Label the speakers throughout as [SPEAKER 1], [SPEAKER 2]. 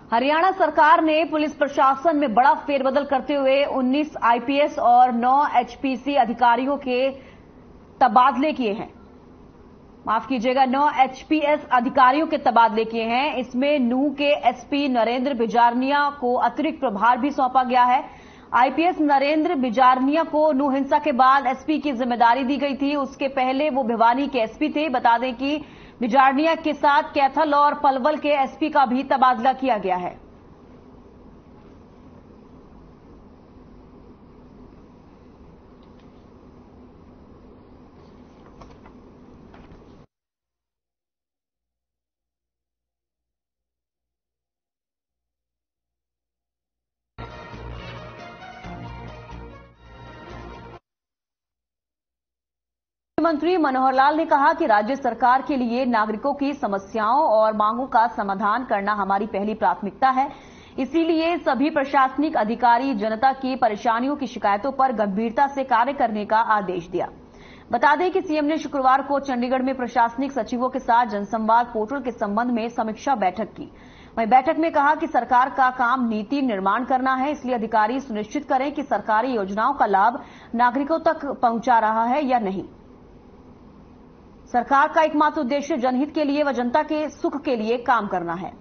[SPEAKER 1] हरियाणा सरकार ने पुलिस प्रशासन में बड़ा फेरबदल करते हुए 19 आईपीएस और 9 एचपीसी अधिकारियों के तबादले किए हैं। माफ कीजिएगा, 9 एचपीएस अधिकारियों के तबादले किए हैं। इसमें नूंह के एसपी नरेंद्र बिजारनिया को अतिरिक्त प्रभार भी सौंपा गया है। आईपीएस नरेंद्र बिजारनिया को नूंह हिंसा के बाद एसपी की जिम्मेदारी दी गई थी। उसके पहले वो भिवानी के एसपी थे। बता दें कि बिजारनिया के साथ कैथल और पलवल के एसपी का भी तबादला किया गया है। मुख्यमंत्री मनोहर लाल ने कहा कि राज्य सरकार के लिए नागरिकों की समस्याओं और मांगों का समाधान करना हमारी पहली प्राथमिकता है। इसीलिए सभी प्रशासनिक अधिकारी जनता की परेशानियों की शिकायतों पर गंभीरता से कार्य करने का आदेश दिया। बता दें कि सीएम ने शुक्रवार को चंडीगढ़ में प्रशासनिक सचिवों के साथ जनसंवाद पोर्टल के संबंध में समीक्षा बैठक की। वहीं बैठक में कहा कि सरकार का काम नीति निर्माण करना है, इसलिए अधिकारी सुनिश्चित करें कि सरकारी योजनाओं का लाभ नागरिकों तक पहुंचा रहा है या नहीं। सरकार का एकमात्र उद्देश्य जनहित के लिए व जनता के सुख के लिए काम करना है।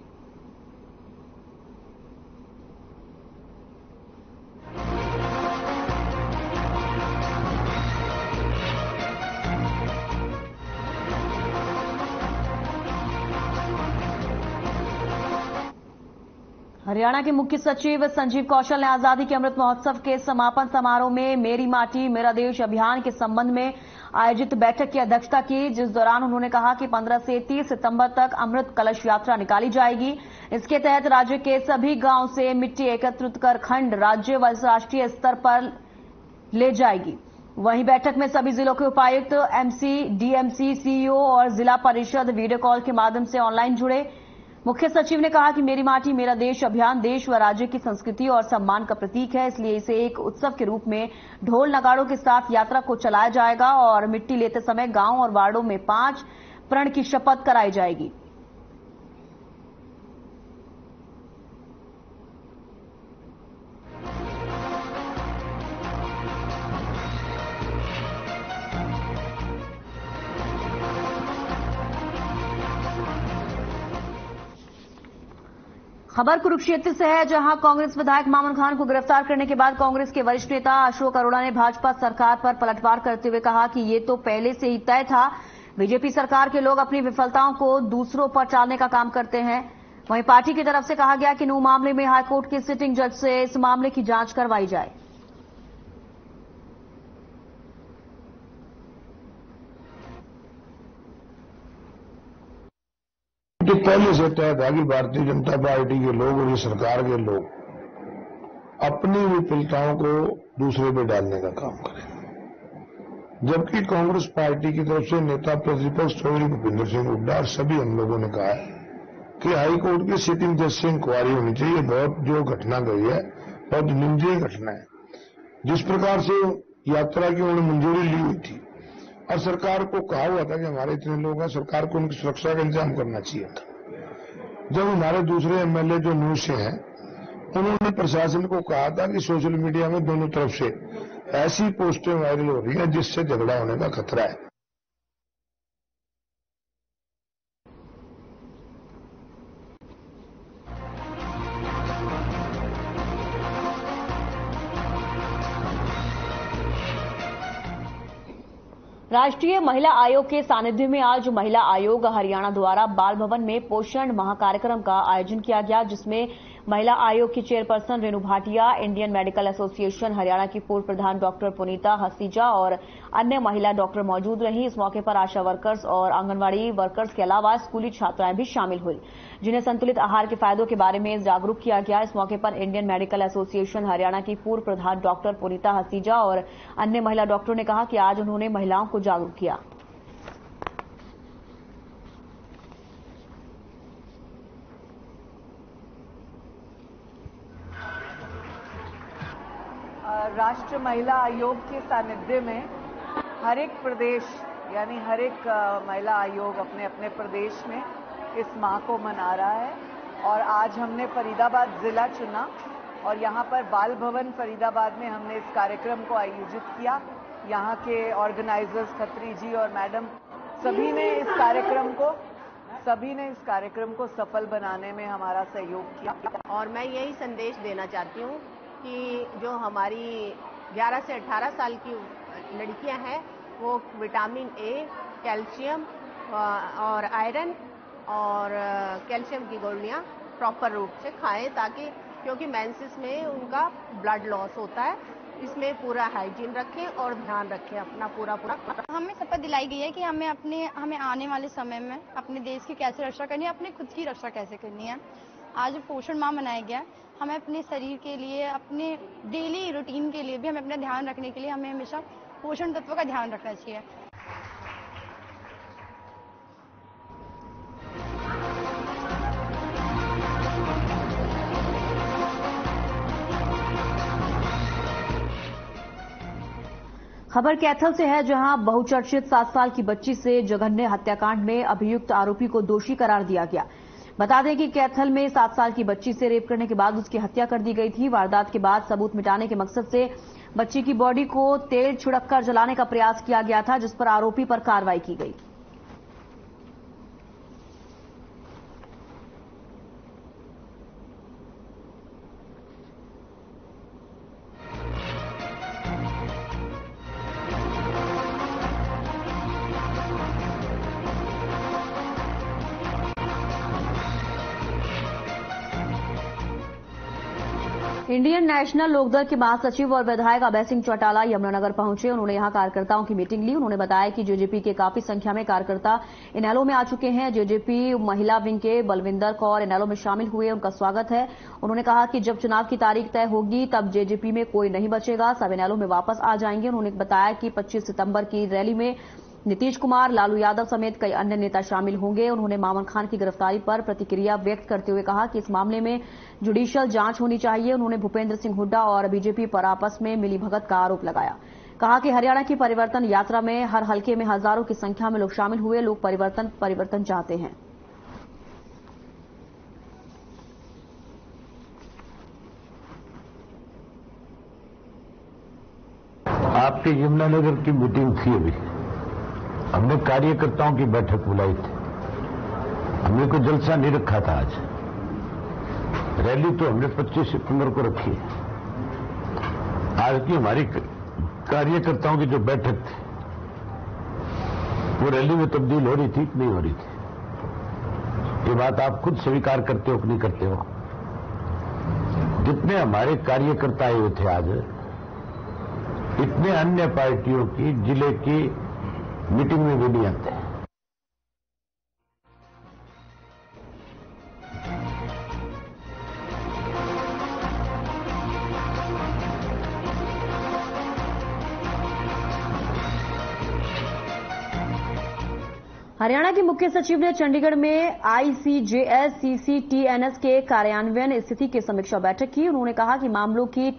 [SPEAKER 1] हरियाणा के मुख्य सचिव संजीव कौशल ने आजादी के अमृत महोत्सव के समापन समारोह में मेरी माटी मेरा देश अभियान के संबंध में आयोजित बैठक की अध्यक्षता की, जिस दौरान उन्होंने कहा कि 15 से 30 सितंबर तक अमृत कलश यात्रा निकाली जाएगी। इसके तहत राज्य के सभी गांव से मिट्टी एकत्रित कर खंड, राज्य व राष्ट्रीय स्तर पर ले जाएगी। वहीं बैठक में सभी जिलों के उपायुक्त, एमसी, डीएमसी, सीईओ और जिला परिषद वीडियो कॉल के माध्यम से ऑनलाइन जुड़े। मुख्य सचिव ने कहा कि मेरी माटी मेरा देश अभियान देश व राज्य की संस्कृति और सम्मान का प्रतीक है, इसलिए इसे एक उत्सव के रूप में ढोल नगाड़ों के साथ यात्रा को चलाया जाएगा और मिट्टी लेते समय गांव और वार्डों में 5 प्रण की शपथ कराई जाएगी। खबर कुरुक्षेत्र से है, जहां कांग्रेस विधायक मामून खान को गिरफ्तार करने के बाद कांग्रेस के वरिष्ठ नेता अशोक अरोड़ा ने भाजपा सरकार पर पलटवार करते हुए कहा कि ये तो पहले से ही तय था। बीजेपी सरकार के लोग अपनी विफलताओं को दूसरों पर टालने का काम करते हैं। वहीं पार्टी की तरफ से कहा गया कि नूंह मामले में हाईकोर्ट के सिटिंग जज से इस मामले की जांच करवाई जाए।
[SPEAKER 2] तो पहले से तय था कि भारतीय जनता पार्टी के लोग और ये सरकार के लोग अपनी विफलताओं को दूसरे पे डालने का काम करें, जबकि कांग्रेस पार्टी की तरफ से नेता प्रतिपक्ष चौधरी भूपेंद्र सिंह हुड्डा और सभी हम लोगों ने कहा है कि हाईकोर्ट के सिटिंग जज से इंक्वायरी होनी चाहिए। बहुत जो घटना गई है बहुत निंदनीय घटना है। जिस प्रकार से यात्रा की उन्होंने मंजूरी ली हुई थी और सरकार को कहा हुआ था कि हमारे इतने लोग हैं, सरकार को उनकी सुरक्षा का इंतजाम करना चाहिए था। जब हमारे दूसरे एमएलए जो नूंह से हैं, उन्होंने प्रशासन को कहा था कि सोशल मीडिया में दोनों तरफ से ऐसी पोस्टें वायरल हो रही हैं जिससे झगड़ा होने का खतरा है।
[SPEAKER 1] राष्ट्रीय महिला आयोग के सानिध्य में आज महिला आयोग हरियाणा द्वारा बाल भवन में पोषण माह कार्यक्रम का आयोजन किया गया, जिसमें महिला आयोग की chairperson Renu Bhatia, Indian medical association Haryana की पूर्व प्रधान डॉक्टर पुनीता हसीजा और अन्य महिला डॉक्टर मौजूद रही। इस मौके पर आशा वर्कर्स और आंगनबाड़ी वर्कर्स के अलावा स्कूली छात्राएं भी शामिल हुई, जिन्हें संतुलित आहार के फायदों के बारे में जागरूक किया गया। इस मौके पर इंडियन मेडिकल एसोसिएशन हरियाणा की पूर्व प्रधान डॉक्टर पुनीता हसीजा और अन्य महिला डॉक्टरों ने कहा कि आज उन्होंने महिलाओं को जागरूक किया।
[SPEAKER 3] राष्ट्रीय महिला आयोग के सानिध्य में हर एक प्रदेश यानी हर एक महिला आयोग अपने अपने प्रदेश में इस माह को मना रहा है और आज हमने फरीदाबाद जिला चुना और यहाँ पर बाल भवन फरीदाबाद में हमने इस कार्यक्रम को आयोजित किया। यहाँ के ऑर्गेनाइजर्स खत्री जी और मैडम सभी ने इस कार्यक्रम को सफल बनाने में हमारा सहयोग किया।
[SPEAKER 4] और मैं यही संदेश देना चाहती हूँ कि जो हमारी 11 से 18 साल की लड़कियां हैं वो विटामिन ए, कैल्शियम और आयरन और कैल्शियम की गोलियां प्रॉपर रूप से खाएं, ताकि क्योंकि मेंसेस में उनका ब्लड लॉस होता है। इसमें पूरा हाइजीन रखें और ध्यान रखें अपना पूरा।
[SPEAKER 5] हमें शपथ दिलाई गई है कि हमें आने वाले समय में अपने देश की कैसे रक्षा करनी है, अपने खुद की रक्षा कैसे करनी है। आज पोषण माह मनाया गया। हमें अपने शरीर के लिए, अपने डेली रूटीन के लिए भी हमें अपना ध्यान रखने के लिए हमें हमेशा पोषण तत्व का ध्यान रखना चाहिए।
[SPEAKER 1] खबर कैथल से है, जहां बहुचर्चित 7 साल की बच्ची से जघन्य हत्याकांड में अभियुक्त आरोपी को दोषी करार दिया गया। बता दें कि कैथल में 7 साल की बच्ची से रेप करने के बाद उसकी हत्या कर दी गई थी। वारदात के बाद सबूत मिटाने के मकसद से बच्ची की बॉडी को तेल छिड़ककर जलाने का प्रयास किया गया था, जिस पर आरोपी पर कार्रवाई की गई। इंडियन नेशनल लोकदल के महासचिव और विधायक अभय सिंह चौटाला यमुनानगर पहुंचे। उन्होंने यहां कार्यकर्ताओं की मीटिंग ली। उन्होंने बताया कि जेजेपी के काफी संख्या में कार्यकर्ता इनेलो में आ चुके हैं। जेजेपी महिला विंग के बलविंदर कौर इनेलो में शामिल हुए, उनका स्वागत है। उन्होंने कहा कि जब चुनाव की तारीख तय होगी तब जेजेपी में कोई नहीं बचेगा, सब इनेलो में वापस आ जाएंगे। उन्होंने बताया कि 25 सितंबर की रैली में नीतीश कुमार, लालू यादव समेत कई अन्य नेता शामिल होंगे। उन्होंने मामन खान की गिरफ्तारी पर प्रतिक्रिया व्यक्त करते हुए कहा कि इस मामले में जुडिशियल जांच होनी चाहिए। उन्होंने भूपेंद्र सिंह हुड्डा और बीजेपी पर आपस में मिलीभगत का आरोप लगाया। कहा कि हरियाणा की परिवर्तन यात्रा में हर हलके में हजारों की संख्या में लोग शामिल हुए। लोग परिवर्तन चाहते हैं।
[SPEAKER 6] आपके यमुनानगर की मीटिंग थी अभी, हमने कार्यकर्ताओं की बैठक बुलाई थी। हमने कोई जलसा नहीं रखा था। आज रैली तो हमने 25 सितंबर को रखी है। आज की हमारी कार्यकर्ताओं की जो बैठक थी वो रैली में तब्दील हो रही थी कि नहीं हो रही थी, ये बात आप खुद स्वीकार करते हो कि नहीं करते हो। जितने हमारे कार्यकर्ता आए हुए थे आज, इतने अन्य पार्टियों की जिले की मीटिंग में भी नहीं आते हैं।
[SPEAKER 1] हरियाणा के मुख्य सचिव ने चंडीगढ़ में आईसीजेएस सीसीटीएनएस के कार्यान्वयन स्थिति की समीक्षा बैठक की। उन्होंने कहा कि मामलों की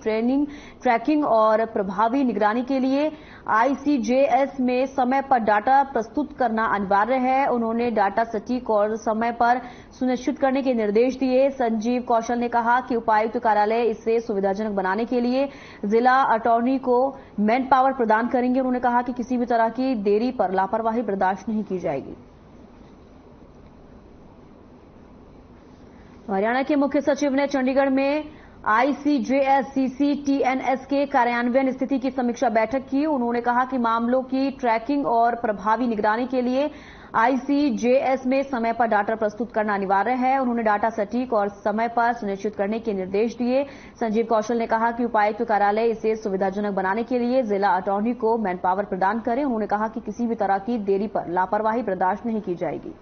[SPEAKER 1] ट्रैकिंग और प्रभावी निगरानी के लिए आईसीजेएस में समय पर डाटा प्रस्तुत करना अनिवार्य है। उन्होंने डाटा सटीक और समय पर सुनिश्चित करने के निर्देश दिए। संजीव कौशल ने कहा कि उपायुक्त कार्यालय इसे सुविधाजनक बनाने के लिए जिला अटॉर्नी को मैन पावर प्रदान करेंगे। उन्होंने कहा कि किसी भी तरह की देरी पर लापरवाही बर्दाश्त नहीं की जाएगी। हरियाणा के मुख्य सचिव ने चंडीगढ़ में आईसीजेएस सीसीटीएनएस के कार्यान्वयन स्थिति की समीक्षा बैठक की। उन्होंने कहा कि मामलों की ट्रैकिंग और प्रभावी निगरानी के लिए आईसीजेएस में समय पर डाटा प्रस्तुत करना अनिवार्य है। उन्होंने डाटा सटीक और समय पर सुनिश्चित करने के निर्देश दिए। संजीव कौशल ने कहा कि उपायुक्त कार्यालय इसे सुविधाजनक बनाने के लिए जिला अटॉर्नी को मैन पावर प्रदान करें। उन्होंने कहा कि किसी भी तरह की देरी पर लापरवाही बर्दाश्त नहीं की जाएगी।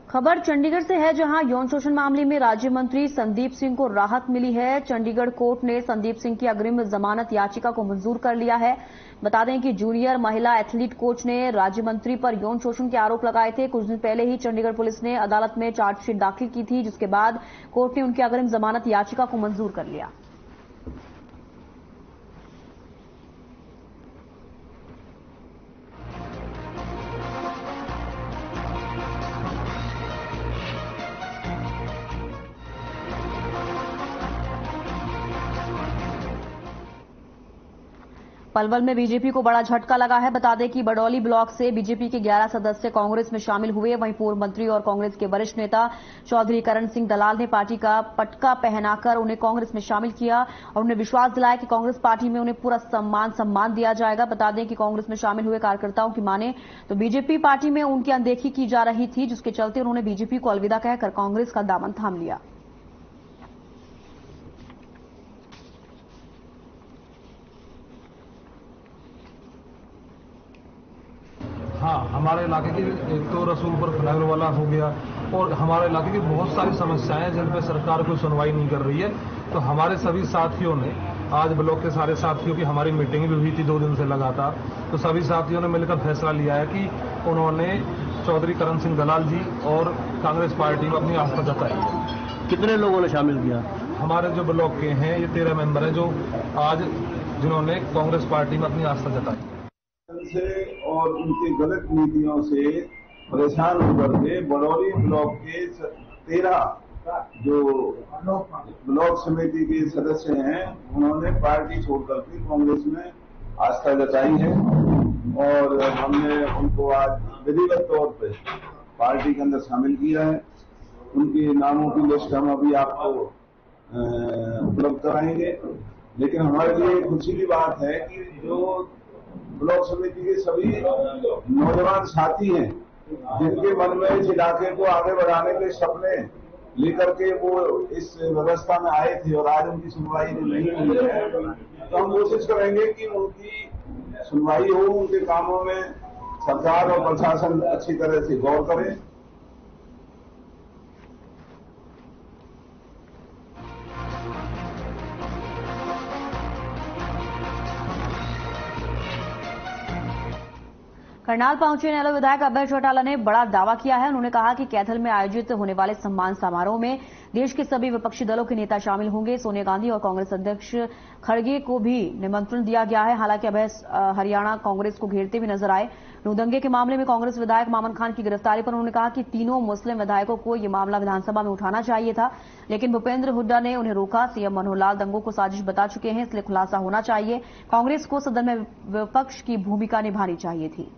[SPEAKER 1] खबर चंडीगढ़ से है, जहां यौन शोषण मामले में राज्य मंत्री संदीप सिंह को राहत मिली है। चंडीगढ़ कोर्ट ने संदीप सिंह की अग्रिम जमानत याचिका को मंजूर कर लिया है। बता दें कि जूनियर महिला एथलीट कोच ने राज्य मंत्री पर यौन शोषण के आरोप लगाए थे। कुछ दिन पहले ही चंडीगढ़ पुलिस ने अदालत में चार्जशीट दाखिल की थी, जिसके बाद कोर्ट ने उनकी अग्रिम जमानत याचिका को मंजूर कर लिया। पलवल में बीजेपी को बड़ा झटका लगा है। बता दें कि बडौली ब्लॉक से बीजेपी के 11 सदस्य कांग्रेस में शामिल हुए। वहीं पूर्व मंत्री और कांग्रेस के वरिष्ठ नेता चौधरी करण सिंह दलाल ने पार्टी का पटका पहनाकर उन्हें कांग्रेस में शामिल किया और उन्हें विश्वास दिलाया कि कांग्रेस पार्टी में उन्हें पूरा सम्मान दिया जाएगा। बता दें कि कांग्रेस में शामिल हुए कार्यकर्ताओं की माने तो बीजेपी पार्टी में उनकी अनदेखी की जा रही थी, जिसके चलते उन्होंने बीजेपी को अलविदा कहकर कांग्रेस का दामन थाम लिया।
[SPEAKER 7] हाँ, हमारे इलाके की एक तो रसूलपुर फ्लाईओवर वाला हो गया और हमारे इलाके की बहुत सारी समस्याएं हैं जिन पर सरकार कोई सुनवाई नहीं कर रही है। तो हमारे सभी साथियों ने आज ब्लॉक के सारे साथियों की हमारी मीटिंग भी हुई थी 2 दिन से लगातार। तो सभी साथियों ने मिलकर फैसला लिया है कि उन्होंने चौधरी करण सिंह दलाल जी और कांग्रेस पार्टी में अपनी आस्था जताई है।
[SPEAKER 8] कितने लोगों ने शामिल किया?
[SPEAKER 7] हमारे जो ब्लॉक के हैं ये 13 मेंबर हैं जो आज जिन्होंने कांग्रेस पार्टी में अपनी आस्था जताई
[SPEAKER 9] से और उनकी गलत नीतियों से परेशान होकर के बडौली ब्लॉक के 13 जो ब्लॉक समिति के सदस्य हैं उन्होंने पार्टी छोड़कर के कांग्रेस में आस्था जताई है और हमने उनको आज विधिवत तौर पर पार्टी के अंदर शामिल किया है। उनके नामों की लिस्ट हम अभी आपको उपलब्ध कराएंगे। लेकिन हमारे लिए खुशी की बात है कि जो ब्लॉक समिति के सभी नौजवान साथी हैं जिनके मन में इस इलाके को आगे बढ़ाने के सपने लेकर के वो इस व्यवस्था में आए थे और आज उनकी सुनवाई नहीं हुई है, तो हम कोशिश करेंगे कि उनकी सुनवाई हो, उनके कामों में सरकार और प्रशासन अच्छी तरह से गौर करे।
[SPEAKER 1] करनाल पहुंचे इनेलो विधायक अभय चौटाला ने बड़ा दावा किया है। उन्होंने कहा कि कैथल में आयोजित होने वाले सम्मान समारोह में देश के सभी विपक्षी दलों के नेता शामिल होंगे। सोनिया गांधी और कांग्रेस अध्यक्ष खड़गे को भी निमंत्रण दिया गया है। हालांकि अभय हरियाणा कांग्रेस को घेरते हुए नजर आए। नूदंगे के मामले में कांग्रेस विधायक मामन खान की गिरफ्तारी पर उन्होंने कहा कि तीनों मुस्लिम विधायकों को यह मामला विधानसभा में उठाना चाहिए था, लेकिन भूपेंद्र हुड्डा ने उन्हें रोका। सीएम मनोहर लाल दंगों को साजिश बता चुके हैं, इसलिए खुलासा होना चाहिए। कांग्रेस को सदन में विपक्ष की भूमिका निभानी चाहिए थी।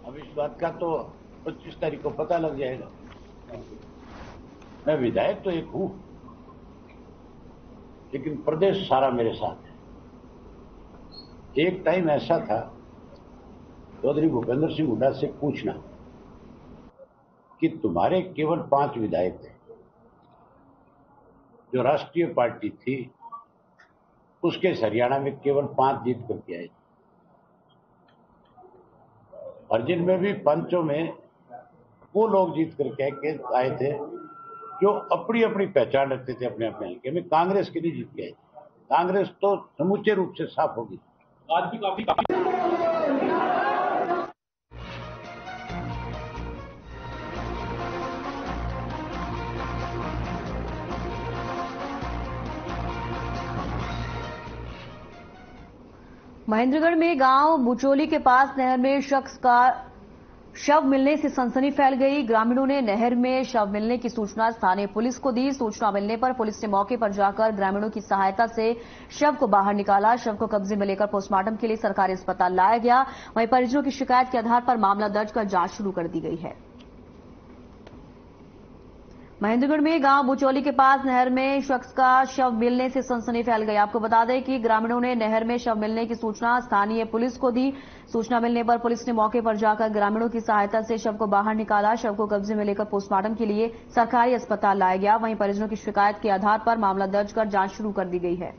[SPEAKER 6] अब इस बात का तो 25 तारीख को पता लग जाएगा। मैं विधायक तो एक हूं, लेकिन प्रदेश सारा मेरे साथ है। एक टाइम ऐसा था, चौधरी भूपेंद्र सिंह हुड्डा से पूछना कि तुम्हारे केवल 5 विधायक थे, जो राष्ट्रीय पार्टी थी उसके हरियाणा में केवल 5 जीत करके आए, और जिनमें भी पंचों में वो लोग जीत करके आए थे जो अपनी अपनी पहचान रखते थे अपने अपने हल्के में। कांग्रेस के लिए जीत गए। कांग्रेस तो समूचे रूप से साफ होगी। आज भी काफी
[SPEAKER 1] महेंद्रगढ़ में गांव बुचोली के पास नहर में शख्स का शव मिलने से सनसनी फैल गई। ग्रामीणों ने नहर में शव मिलने की सूचना स्थानीय पुलिस को दी। सूचना मिलने पर पुलिस ने मौके पर जाकर ग्रामीणों की सहायता से शव को बाहर निकाला। शव को कब्जे में लेकर पोस्टमार्टम के लिए सरकारी अस्पताल लाया गया। वहीं परिजनों की शिकायत के आधार पर मामला दर्ज कर जांच शुरू कर दी गई है। महेंद्रगढ़ में गांव बुचौली के पास नहर में शख्स का शव मिलने से सनसनी फैल गई। आपको बता दें कि ग्रामीणों ने नहर में शव मिलने की सूचना स्थानीय पुलिस को दी। सूचना मिलने पर पुलिस ने मौके पर जाकर ग्रामीणों की सहायता से शव को बाहर निकाला। शव को कब्जे में लेकर पोस्टमार्टम के लिए सरकारी अस्पताल लाया गया। वहीं परिजनों की शिकायत के आधार पर मामला दर्ज कर जांच शुरू कर दी गई है।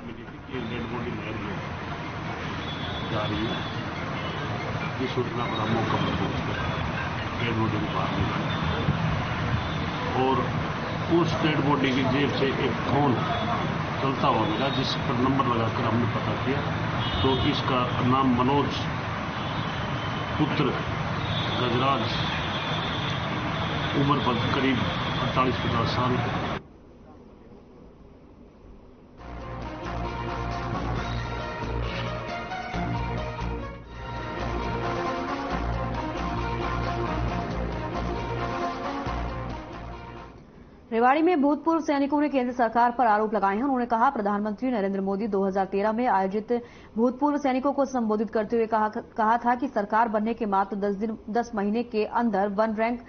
[SPEAKER 8] मिली थी कि डेड बॉडी नहर में जा रही है। ये सूचना पर हम मौका पर पहुंचकर डेड बॉडी को बाहर निकाला और उस डेड बॉडी की जेब से एक फोन चलता हुआ मिला, जिस पर नंबर लगाकर हमने पता किया तो इसका नाम मनोज पुत्र गजराज, उम्र करीब 48-50 साल।
[SPEAKER 1] रेवाड़ी में भूतपूर्व सैनिकों ने केंद्र सरकार पर आरोप लगाए हैं। उन्होंने कहा, प्रधानमंत्री नरेंद्र मोदी 2013 में आयोजित भूतपूर्व सैनिकों को संबोधित करते हुए कहा था कि सरकार बनने के मात्र 10 महीने के अंदर 1 रैंक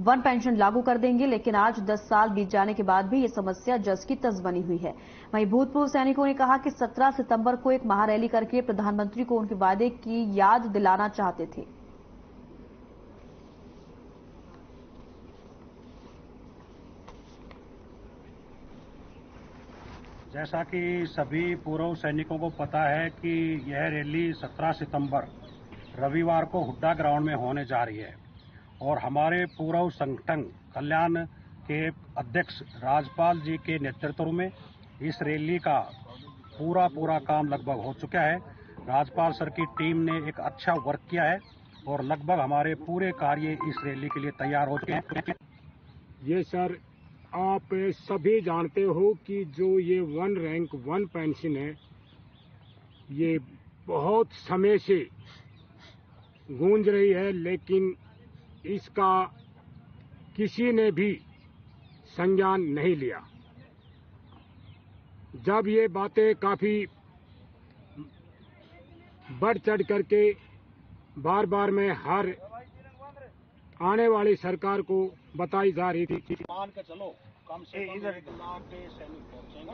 [SPEAKER 1] 1 पेंशन लागू कर देंगे, लेकिन आज 10 साल बीत जाने के बाद भी ये समस्या जस की तस बनी हुई है। वहीं भूतपूर्व सैनिकों ने कहा कि 17 सितंबर को एक महारैली करके प्रधानमंत्री को उनके वादे की याद दिलाना चाहते थे।
[SPEAKER 10] जैसा कि सभी पूर्व सैनिकों को पता है कि यह रैली 17 सितंबर रविवार को हुड्डा ग्राउंड में होने जा रही है और हमारे पूर्व संगठन कल्याण के अध्यक्ष राजपाल जी के नेतृत्व में इस रैली का पूरा काम लगभग हो चुका है। राजपाल सर की टीम ने एक अच्छा वर्क किया है और लगभग हमारे पूरे कार्य इस रैली के लिए तैयार हो चुके हैं।
[SPEAKER 11] ये सर, आप सभी जानते हो कि जो ये 1 रैंक 1 पेंशन है, ये बहुत समय से गूंज रही है, लेकिन इसका किसी ने भी संज्ञान नहीं लिया। जब ये बातें काफी बढ़ चढ़ करके बार में हर आने वाली सरकार को बताई जा रही थी,
[SPEAKER 10] मान के चलो कम से कम 1 लाख के सैनिक पहुंचेंगे।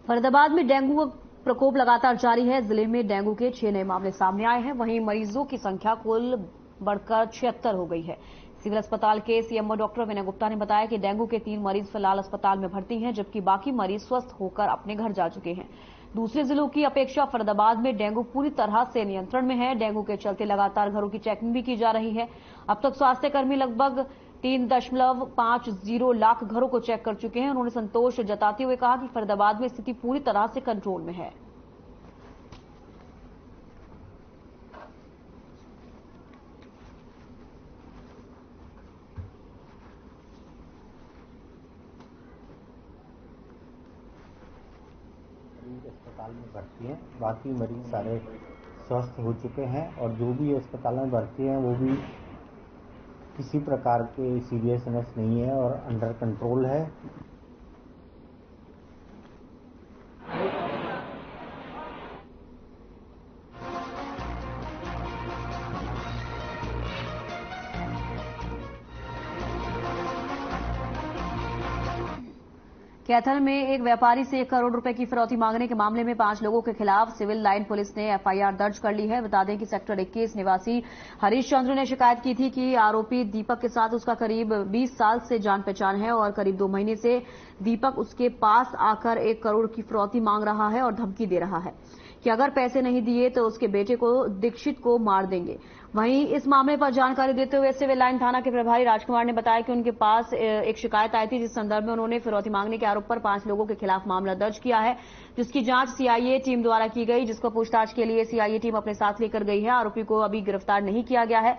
[SPEAKER 1] फरीदाबाद में डेंगू का प्रकोप लगातार जारी है। जिले में डेंगू के 6 नए मामले सामने आए हैं। वहीं मरीजों की संख्या कुल बढ़कर 76 हो गई है। सिविल अस्पताल के सीएमओ डॉक्टर विनय गुप्ता ने बताया कि डेंगू के 3 मरीज फिलहाल अस्पताल में भर्ती हैं, जबकि बाकी मरीज स्वस्थ होकर अपने घर जा चुके हैं। दूसरे जिलों की अपेक्षा फरीदाबाद में डेंगू पूरी तरह से नियंत्रण में है। डेंगू के चलते लगातार घरों की चेकिंग भी की जा रही है। अब तक स्वास्थ्यकर्मी लगभग 3.50 लाख घरों को चेक कर चुके हैं। उन्होंने संतोष जताते हुए कहा कि फरीदाबाद में स्थिति पूरी तरह से कंट्रोल में है।
[SPEAKER 12] अस्पताल में भर्ती हैं, बाकी मरीज सारे स्वस्थ हो चुके हैं और जो भी अस्पताल में भर्ती हैं वो भी किसी प्रकार के सीरियसनेस नहीं है और अंडर कंट्रोल है।
[SPEAKER 1] कैथल में एक व्यापारी से 1 करोड़ रुपए की फिरौती मांगने के मामले में 5 लोगों के खिलाफ सिविल लाइन पुलिस ने एफआईआर दर्ज कर ली है। बता दें कि सेक्टर 21 निवासी हरीश चंद्र ने शिकायत की थी कि आरोपी दीपक के साथ उसका करीब 20 साल से जान पहचान है और करीब 2 महीने से दीपक उसके पास आकर 1 करोड़ की फिरौती मांग रहा है और धमकी दे रहा है कि अगर पैसे नहीं दिए तो उसके बेटे को दीक्षित को मार देंगे। वहीं इस मामले पर जानकारी देते हुए सिविल लाइन थाना के प्रभारी राजकुमार ने बताया कि उनके पास एक शिकायत आई थी, जिस संदर्भ में उन्होंने फिरौती मांगने के आरोप पर 5 लोगों के खिलाफ मामला दर्ज किया है, जिसकी जांच सीआईए टीम द्वारा की गई, जिसको पूछताछ के लिए सीआईए टीम अपने साथ लेकर गई है। आरोपी को अभी गिरफ्तार नहीं किया गया है।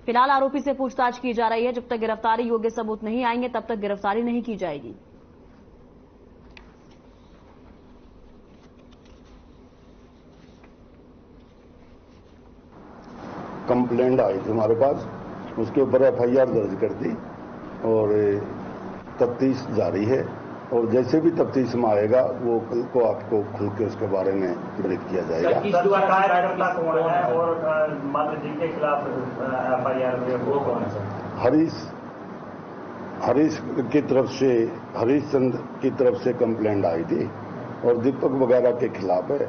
[SPEAKER 1] फिलहाल आरोपी से पूछताछ की जा रही है। जब तक गिरफ्तारी योग्य सबूत नहीं आएंगे तब तक गिरफ्तारी नहीं की जाएगी।
[SPEAKER 13] कंप्लेंट आई थी हमारे पास, उसके ऊपर FIR दर्ज कर दी और तफ्तीश जारी है। और जैसे भी तफ्तीश में आएगा वो कल को आपको खुल के उसके बारे में ब्रीफ किया जाएगा।
[SPEAKER 14] और मात्र जिनके खिलाफ FIR हुई वो कौन है सर?
[SPEAKER 13] हरीश की तरफ से, हरीश चंद की तरफ से कंप्लेंट आई थी और दीपक वगैरह के खिलाफ है।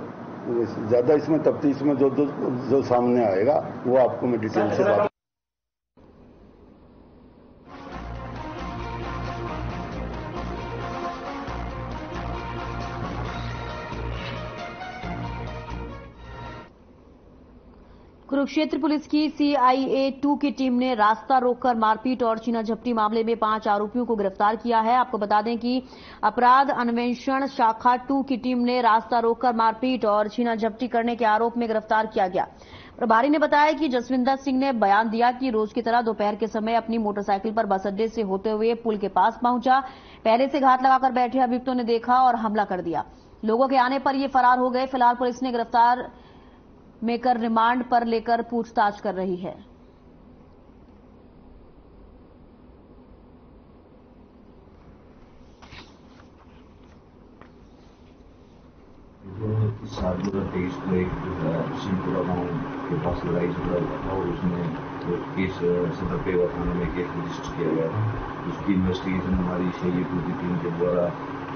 [SPEAKER 13] ज्यादा इसमें तफ्तीश में जो सामने आएगा वो आपको मैं डिटेल से बात।
[SPEAKER 1] कुरुक्षेत्र पुलिस की CIA 2 की टीम ने रास्ता रोककर मारपीट और छीना झपटी मामले में 5 आरोपियों को गिरफ्तार किया है। आपको बता दें कि अपराध अन्वेषण शाखा 2 की टीम ने रास्ता रोककर मारपीट और छीना झपटी करने के आरोप में गिरफ्तार किया गया। प्रभारी ने बताया कि जसविंदर सिंह ने बयान दिया कि रोज की तरह दोपहर के समय अपनी मोटरसाइकिल पर बस अड्डे से होते हुए पुल के पास पहुंचा। पहले से घात लगाकर बैठे अभियुक्तों ने देखा और हमला कर दिया। लोगों के आने पर ये फरार हो गए। फिलहाल पुलिस ने गिरफ्तार में कर रिमांड पर लेकर पूछताछ कर रही है।
[SPEAKER 15] इस साल 2023 को एक सिंहपुरा गांव के पास लड़ाई झगड़ा हुआ था और उसमें केस सदर पेवा थाने में केस रजिस्टर किया गया था। उसकी इन्वेस्टिगेशन हमारी CIA 2 की टीम के द्वारा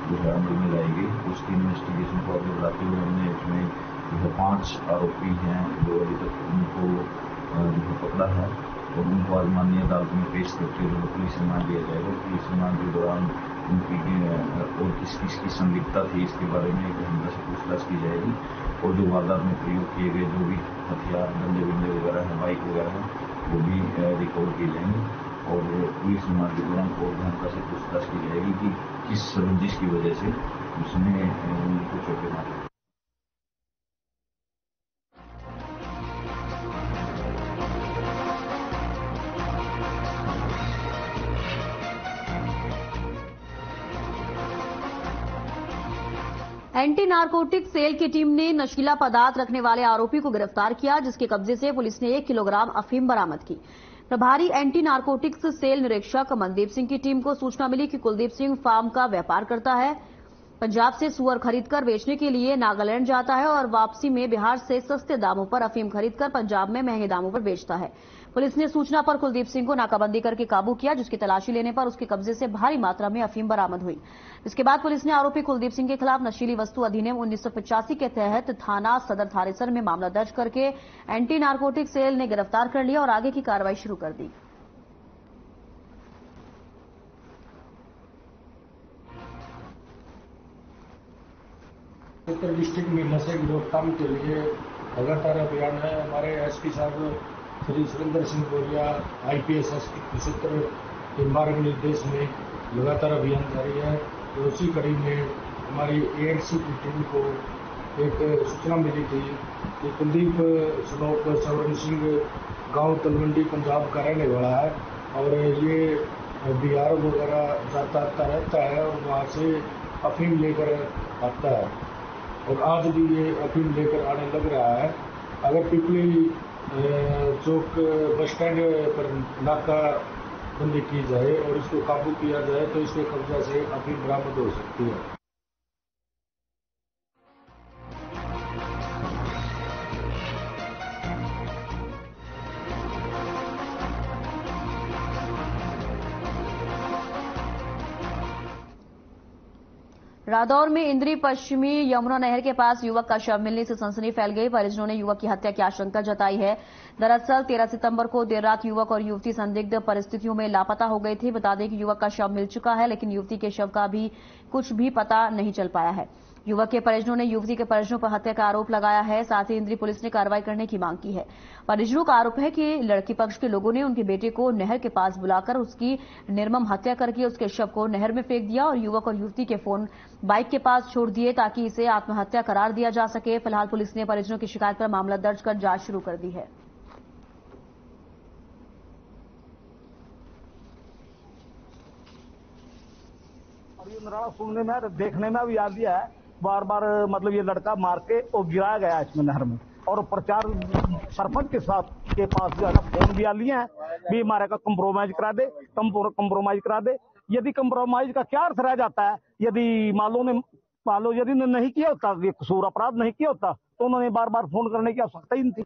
[SPEAKER 15] जो है अमल में लाई गई। उसकी इन्वेस्टिगेशन को आगे बढ़ाते हुए हमने इसमें जो 5 आरोपी हैं जो अभी तक उनको जो पकड़ा है और उनको आज माननीय अदालत में पेश करके जो पुलिस रिमांड दिया जाएगा। पुलिस रिमांड के दौरान उनकी और किसकी संदिग्धता थी इसके बारे में गहनता से पूछताछ की जाएगी और जो वारदात में प्रयोग किए गए जो भी हथियार, डंडे बिंडे वगैरह है, बाइक वगैरह है, वो भी रिकवर किए जाएंगे और पुलिस रिमांड के दौरान और गहनता से पूछताछ की जाएगी कि किस रंजिश की वजह से उसने उनको चोटें मारी।
[SPEAKER 1] एंटी नारकोटिक सेल की टीम ने नशीला पदार्थ रखने वाले आरोपी को गिरफ्तार किया, जिसके कब्जे से पुलिस ने 1 किलोग्राम अफीम बरामद की। प्रभारी एंटी नारकोटिक्स सेल निरीक्षक मनदीप सिंह की टीम को सूचना मिली कि कुलदीप सिंह फार्म का व्यापार करता है। पंजाब से सुअर खरीदकर बेचने के लिए नागालैंड जाता है और वापसी में बिहार से सस्ते दामों पर अफीम खरीदकर पंजाब में महंगे दामों पर बेचता है। पुलिस ने सूचना पर कुलदीप सिंह को नाकाबंदी करके काबू किया, जिसकी तलाशी लेने पर उसके कब्जे से भारी मात्रा में अफीम बरामद हुई। इसके बाद पुलिस ने आरोपी कुलदीप सिंह के खिलाफ नशीली वस्तु अधिनियम 1985 के तहत थाना सदर थानेसर में मामला दर्ज करके एंटी नारकोटिक सेल ने गिरफ्तार कर लिया और आगे की कार्रवाई शुरू कर दी।
[SPEAKER 11] उत्तर डिस्ट्रिक्ट में नशे की रोकथाम के लिए लगातार अभियान है। हमारे SP साहब श्री सुरेंद्र सिंह बोरिया IPS कुरुक्षेत्र के मार्ग निर्देश में लगातार अभियान जारी है। तो उसी कड़ी में हमारी ANC की टीम को एक सूचना मिली थी कि कुलदीप सनोक सवर्ण सिंह गांव तलवंडी पंजाब का रहने वाला है और ये बिहार वगैरह जाता रहता है और वहाँ से अफीम लेकर आता है और आज भी ये अफीम लेकर आने लग रहा है। अगर पिपली चौक बस स्टैंड पर नाकाबंदी की जाए और इसको काबू किया जाए तो इसके कब्जा से अफीम बरामद हो सकती है।
[SPEAKER 1] रादौर में इंद्री पश्चिमी यमुना नहर के पास युवक का शव मिलने से सनसनी फैल गई। परिजनों ने युवक की हत्या की आशंका जताई है। दरअसल 13 सितंबर को देर रात युवक और युवती संदिग्ध परिस्थितियों में लापता हो गए थे। बता दें कि युवक का शव मिल चुका है, लेकिन युवती के शव का भी कुछ भी पता नहीं चल पाया है। युवक के परिजनों ने युवती के परिजनों पर हत्या का आरोप लगाया है। साथ ही इंद्री पुलिस ने कार्रवाई करने की मांग की है। परिजनों का आरोप है कि लड़की पक्ष के लोगों ने उनके बेटे को नहर के पास बुलाकर उसकी निर्मम हत्या करके उसके शव को नहर में फेंक दिया और युवक और युवती के फोन बाइक के पास छोड़ दिए ताकि इसे आत्महत्या करार दिया जा सके। फिलहाल पुलिस ने परिजनों की शिकायत पर मामला दर्ज कर जांच शुरू कर दी है।
[SPEAKER 16] सुनने में देखने में भी आ दिया है, बार बार मतलब ये लड़का मार के और गिराया गया इसमें नहर में और प्रचार सरपंच के साथ के पास जो है ना फोन भी आ लिए हैं भी हमारे का कंप्रोमाइज करा दे। यदि कंप्रोमाइज का क्या अर्थ रह जाता है, यदि मान लो यदि नहीं किया होता, ये कसूर अपराध नहीं किया होता तो उन्होंने बार बार फोन करने की आवश्यकता ही नहीं थी।